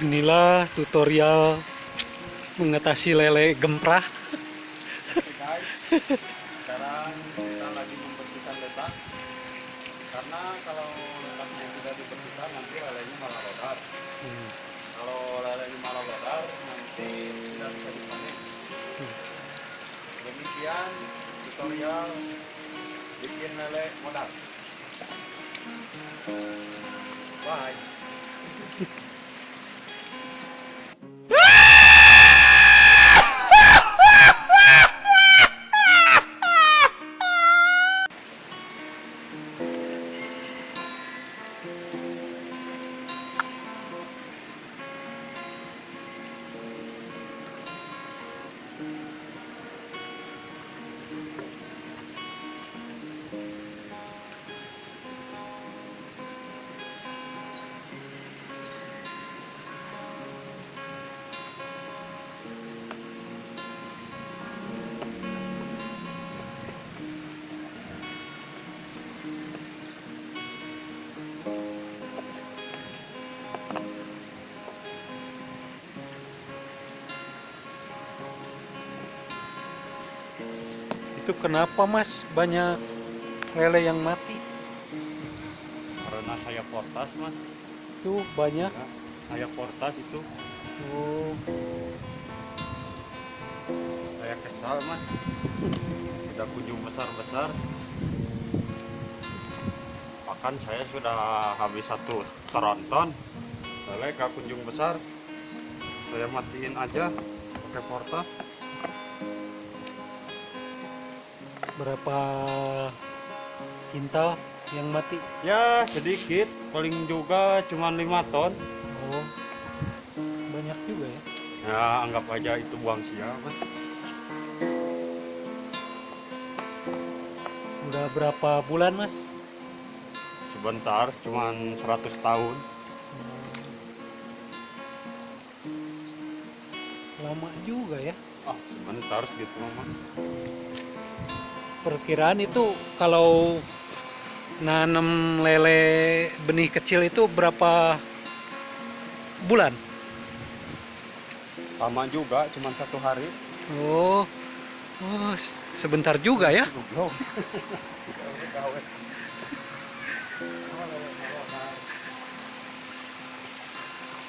Inilah tutorial mengatasi lele gemprah. Oke guys, sekarang kita lagi membersihkan letak. Karena kalau letaknya tidak dibersihkan nanti lelenya malah lodar. Kalau lelenya malah lodar nanti tidak bisa dipanen. Demikian tutorial bikin lele modal. Bye. Itu kenapa mas banyak lele yang mati? Karena saya portas mas. Tuh banyak. Ya, saya portas itu. Oh, Saya kesal mas. Tidak kunjung besar-besar. Bahkan saya sudah habis satu tronton. Lele gak kunjung besar. Saya matiin aja pakai portas. berapa kintal yang mati? Ya sedikit, paling juga cuma 5 ton. Oh, banyak juga ya. Ya anggap aja itu buang sia mas. Udah berapa bulan mas? Sebentar, cuma 100 tahun. Lama juga ya. Sebentar segitu mas. Perkiraan itu kalau nanam lele benih kecil itu berapa bulan? Lama juga, cuma 1 hari. Oh, sebentar juga ya.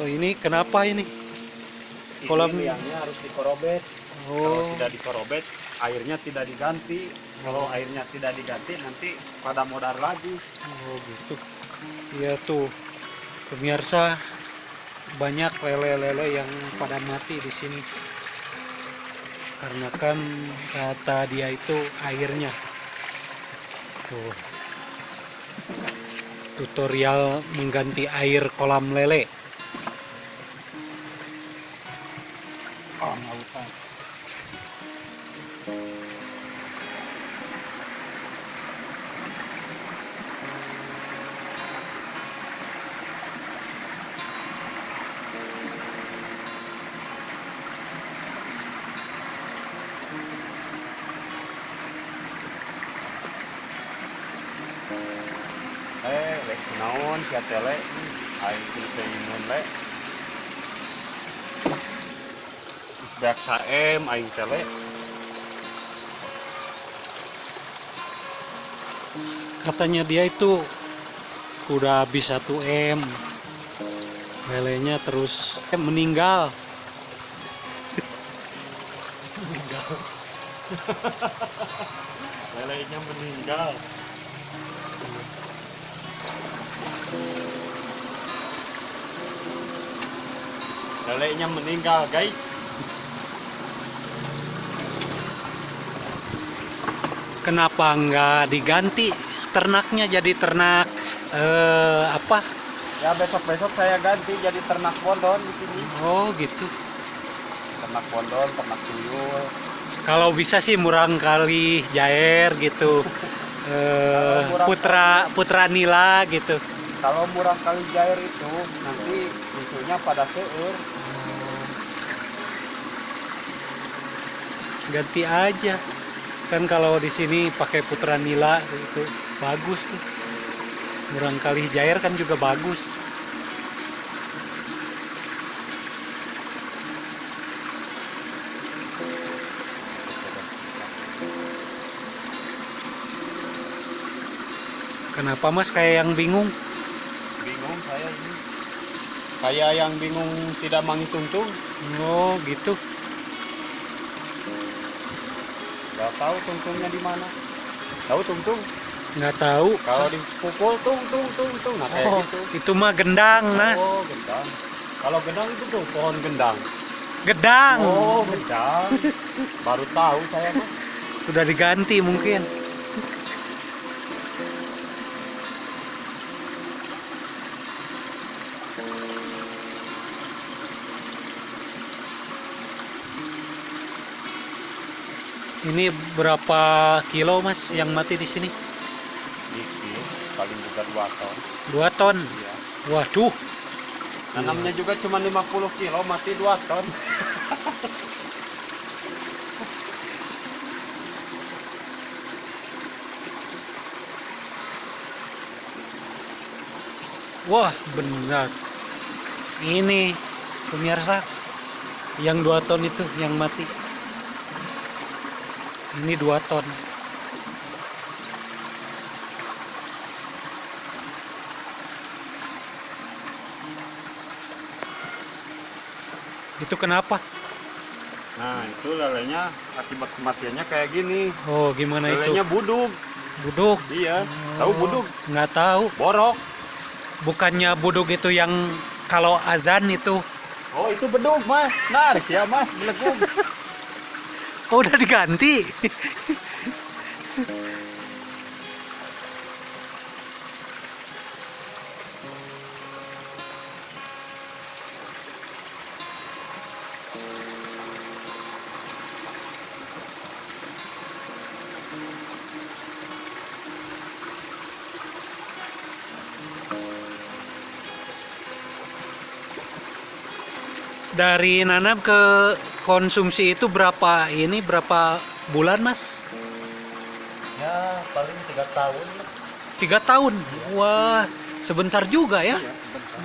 Oh ini kenapa ini? Kolam Liangnya harus dikorobet. Kalau Oh, tidak dikorobet, airnya tidak diganti. Kalau airnya tidak diganti, nanti pada modar lagi. oh gitu. Iya tuh, pemirsa, banyak lele-lele yang pada mati di sini. Karena kan kata dia itu airnya. Tuh. Tutorial mengganti air kolam lele. Oh, nggak usah. Lek naon sia tele aing teh imun le. Isbeak saem aing tele. Katanya dia itu udah habis 1 M. Lelenya terus meninggal. Lelenya meninggal. Lelenya meninggal, guys. Kenapa nggak diganti ternaknya jadi ternak apa? Ya besok-besok saya ganti jadi ternak pondon di sini. Oh gitu. Ternak pondon, ternak tuyul. Kalau bisa sih murang kali Jair gitu. Putra Nila gitu. Kalau murah kali jair itu nanti susunya pada seur. Ganti aja. Kan kalau di sini pakai Putra Nila itu bagus tuh. Murang kali Jair kan juga bagus. Kenapa Mas kayak yang bingung? Bingung saya ini. Kayak yang bingung tidak menghitung tung. Oh gitu. Gak tahu tungtungnya di mana. Tahu tungtung? Nggak tahu. Kalau dipukul tung. Nah kayak Oh, gitu. itu mah gendang Mas. Oh, gendang. Kalau gendang itu tuh pohon gendang. Gedang. Oh, gendang. Baru tahu saya mah. Udah diganti mungkin. Ini berapa kilo Mas yang mati di sini? Dikit, paling juga 2 ton. 2 ton. Iya. Waduh. Nanamnya juga cuma 50 kilo, mati 2 ton. Wah, benar. Ini pemirsa yang 2 ton itu yang mati. Ini 2 ton. Itu kenapa? Nah, itu lelenya akibat kematiannya kayak gini. Oh, gimana itu? Lelenya buduk. Buduk. Iya, tahu buduk? Nggak tahu. Borok. Bukannya buduk itu yang kalau azan itu. Oh, itu beduk, Mas. Nah, siap, Mas. Belekung. Oh, udah diganti. Dari nanam ke konsumsi itu berapa bulan Mas? Ya, paling 3 tahun. 3 tahun. Wah, sebentar juga ya. Iya, bentar.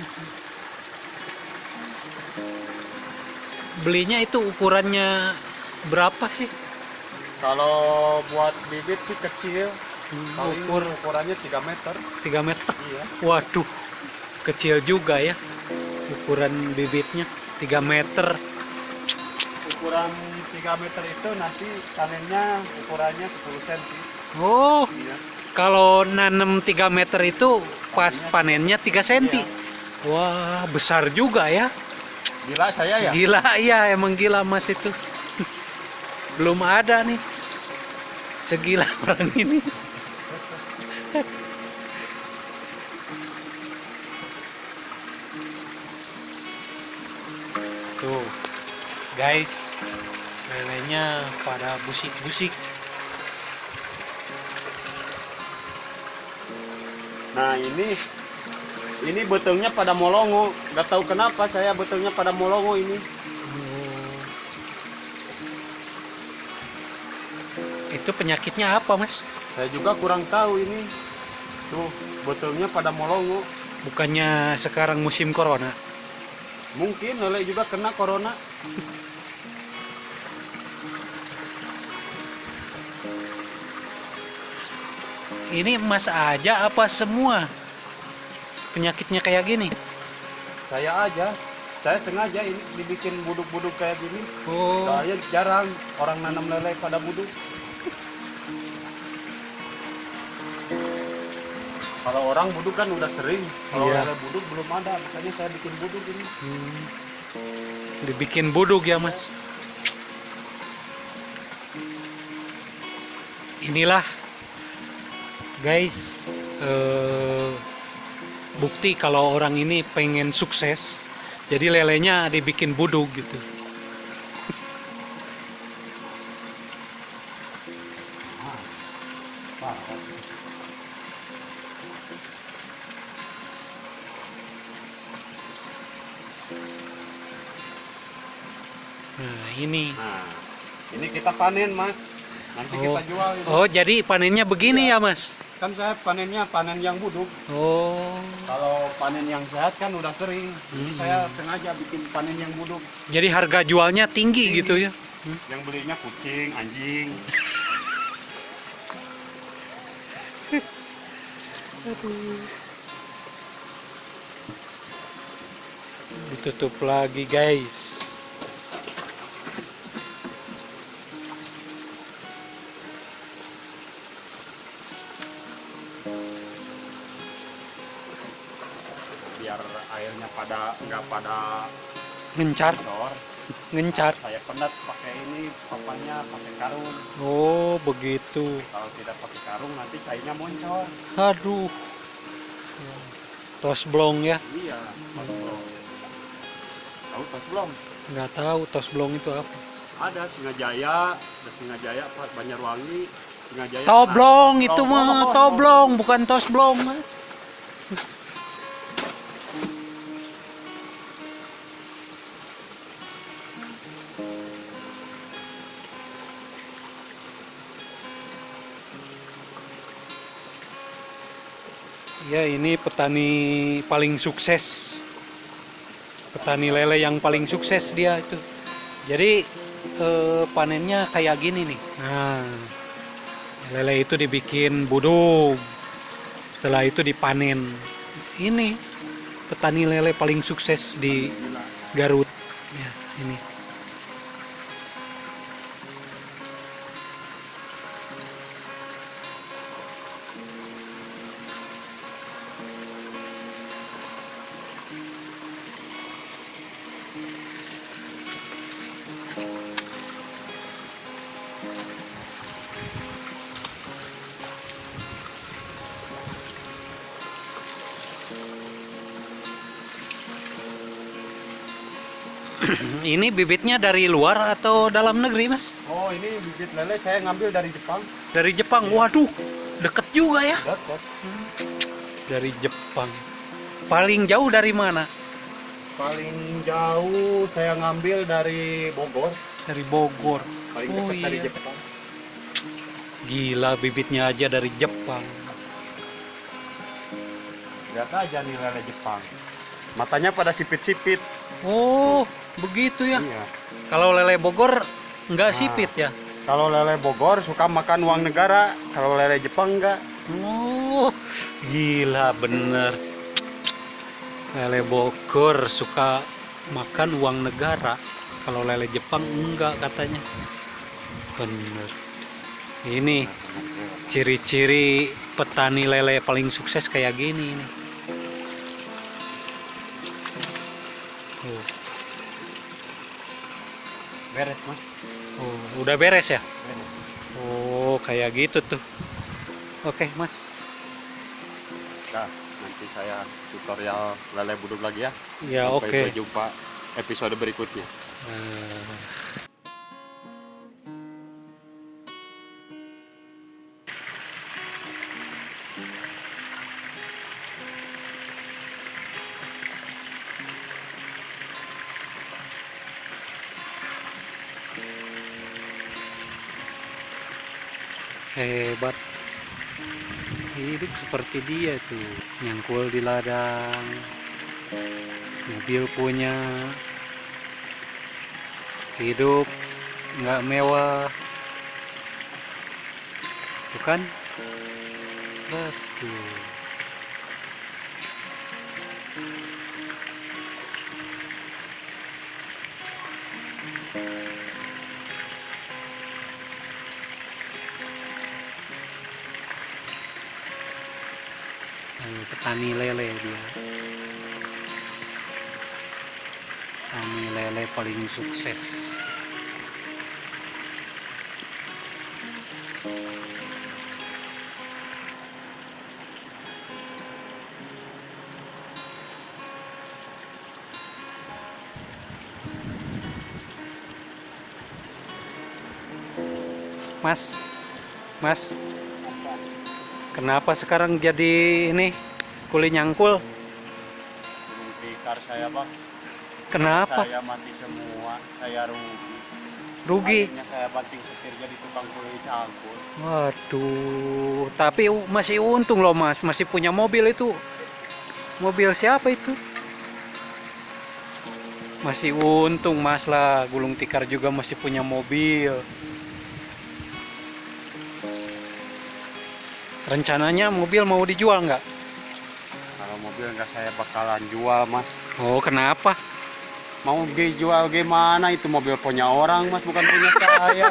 Belinya itu ukurannya berapa sih? Kalau buat bibit sih kecil. Paling Ukur ukurannya 3 meter. 3 meter. Iya. Waduh, kecil juga ya. Ukuran bibitnya 3 meter. Ukuran 3 meter itu nanti panennya ukurannya 10 cm. Oh, Iya. kalau nanam 3 meter itu pas panennya 3 cm. Iya. Wah, besar juga ya. Gila saya ya? Gila ya, emang gila Mas itu. Belum ada nih segila orang ini. Tuh, guys, lelenya pada busik-busik. Nah, ini betulnya pada molongo. Gak tahu kenapa saya betulnya pada molongo ini. Itu penyakitnya apa, Mas? Saya juga kurang tahu ini. Tuh, betulnya pada molongo. Bukannya sekarang musim corona? Mungkin lele juga kena corona. Ini Mas aja apa semua penyakitnya kayak gini? Saya aja. Saya sengaja ini dibikin buduk-buduk kayak gini. Oh, Soalnya jarang orang nanam lele pada buduk. Kalau orang buduk kan udah sering. Kalau Iya. lele buduk belum ada. Makanya saya bikin buduk ini. dibikin buduk ya, Mas. Inilah guys, bukti kalau orang ini pengen sukses. Jadi lelenya dibikin buduk gitu. Nah, ini. Nah, ini kita panen, Mas. Nanti kita jual ini. Oh, jadi panennya begini ya, Mas? Kan saya panennya panen yang buduk. Oh, Kalau panen yang sehat kan udah sering. Jadi saya sengaja bikin panen yang buduk. jadi harga jualnya tinggi Tinggi. gitu ya? Yang belinya kucing, anjing. Aduh. Ditutup lagi guys. Biar airnya nggak pada Ngencar, bocor. ngencar. Saya penat pakai ini, papannya pakai karung. Oh, begitu. Kalau tidak pakai karung nanti cairnya muncul. Aduh. Tos blong ya? Iya, tos blong. Tahu tos blong? Nggak tahu tos blong itu apa. Ada Singajaya, ada Singajaya, Banjarwangi, Singajaya. Toblong itu Toblong, mah, toblong. toblong bukan tos blong mah. Ya, ini petani paling sukses. Petani lele yang paling sukses dia itu. Jadi panennya kayak gini nih. Nah, lele itu dibikin buduk. Setelah itu dipanen. Ini petani lele paling sukses di Garut. Ya, ini. Ini bibitnya dari luar atau dalam negeri, Mas? Oh, ini bibit lele saya ngambil dari Jepang. Dari Jepang. Waduh, deket juga ya. Dekat. Dari Jepang. Paling jauh dari mana? Paling jauh saya ngambil dari Bogor. Dari Bogor. Paling Oh, dekat dari iya. Jepang. Gila, bibitnya aja dari Jepang. Lihat aja nih lele Jepang. Matanya pada sipit-sipit. Oh, begitu ya. Iya. Kalau lele Bogor nggak Nah. sipit ya? Kalau lele Bogor suka makan uang negara, kalau lele Jepang enggak. Oh, gila bener. Lele Bogor suka makan uang negara. Kalau lele Jepang enggak katanya. Bener. Ini ciri-ciri petani lele paling sukses kayak gini nih. Oh, Beres, Mas. oh, udah beres ya? Beres. Oh, kayak gitu tuh. Oke, Mas. Nah, nanti saya tutorial lele buduk lagi ya. Ya, Sampai oke. berjumpa episode berikutnya. Nah, hebat. Hidup seperti dia tuh, nyangkul di ladang, mobil punya, hidup nggak mewah, bukan? Betul. Petani lele dia. Petani lele paling sukses. Mas, Mas, kenapa sekarang jadi ini kuli nyangkul? Gulung tikar saya, Bang. Kenapa? Saya mati semua, saya rugi. Rugi? Akhirnya saya banting setir jadi tukang kuli cangkul. Waduh, tapi masih untung loh Mas, masih punya mobil itu. Mobil siapa itu? Masih untung Mas lah, gulung tikar juga masih punya mobil. Rencananya mobil mau dijual nggak? Kalau mobil nggak saya bakalan jual, Mas. Oh, kenapa? Mau dijual gimana? Itu mobil punya orang, Mas, bukan punya saya.